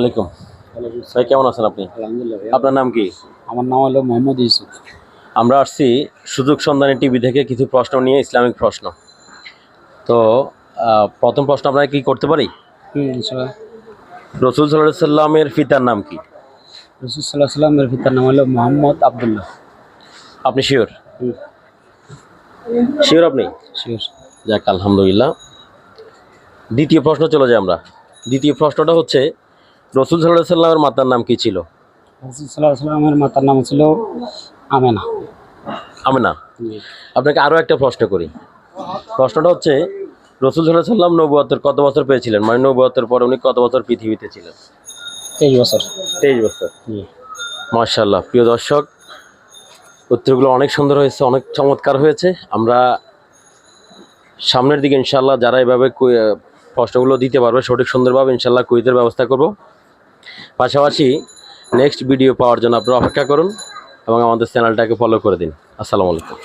আলাইকুম ভাই, কেমন আছেন আপনি? আলহামদুলিল্লাহ ভাই। আপনার নাম কি? আমার নাম হলো মোহাম্মদ ইউসুফ। আমরা আসছি সুযোগ সন্ধানী টিভি থেকে কিছু প্রশ্ন নিয়ে, ইসলামিক প্রশ্ন। তো প্রথম প্রশ্ন আপনাকে কি করতে পারি? ইনশাআল্লাহ। রসুল সাল্লাল্লাহু আলাইহি সাল্লামের পিতার নাম কি? রাসূল সাল্লাল্লাহু আলাইহি সাল্লামের পিতার নাম হলো মোহাম্মদ আব্দুল্লাহ। আপনি শিওর? শিওর আপনি? শিওর। যাক, আলহামদুলিল্লাহ। দ্বিতীয় প্রশ্ন চলে যাই আমরা। দ্বিতীয় প্রশ্নটা হচ্ছে, রসুল সাল্লাল্লাহু আলাইহি সাল্লামের মাতার নাম কি ছিল? রাসূল সাল্লাল্লাহু আলাইহি সাল্লামের মাতার নাম ছিল আমেনা। আমেনা। আপনাকে আরও একটা প্রশ্ন করি। প্রশ্নটা হচ্ছে, রসুল সাল্লাল্লাহু আলাইহি সাল্লাম নবুয়তের কত বছর পেয়েছিলেন? মানে নবুয়তের পরে উনি কত বছর পৃথিবীতে ছিলেন? 23 বছর। 23 বছর। মাশাআল্লাহ। প্রিয় দর্শক, উত্তরগুলো অনেক সুন্দর হয়েছে, অনেক চমৎকার হয়েছে। আমরা সামনের দিকে ইনশাআল্লাহ যারা এভাবে প্রশ্নগুলো দিতে পারবে সঠিক সুন্দরভাবে, ইনশাআল্লাহ কুইজের ব্যবস্থা করব। পাশাপাশি নেক্সট ভিডিও পাওয়ার জন্য আপনারা অপেক্ষা করুন এবং আমাদের চ্যানেলটাকে ফলো করে দিন। আসসালামু আলাইকুম।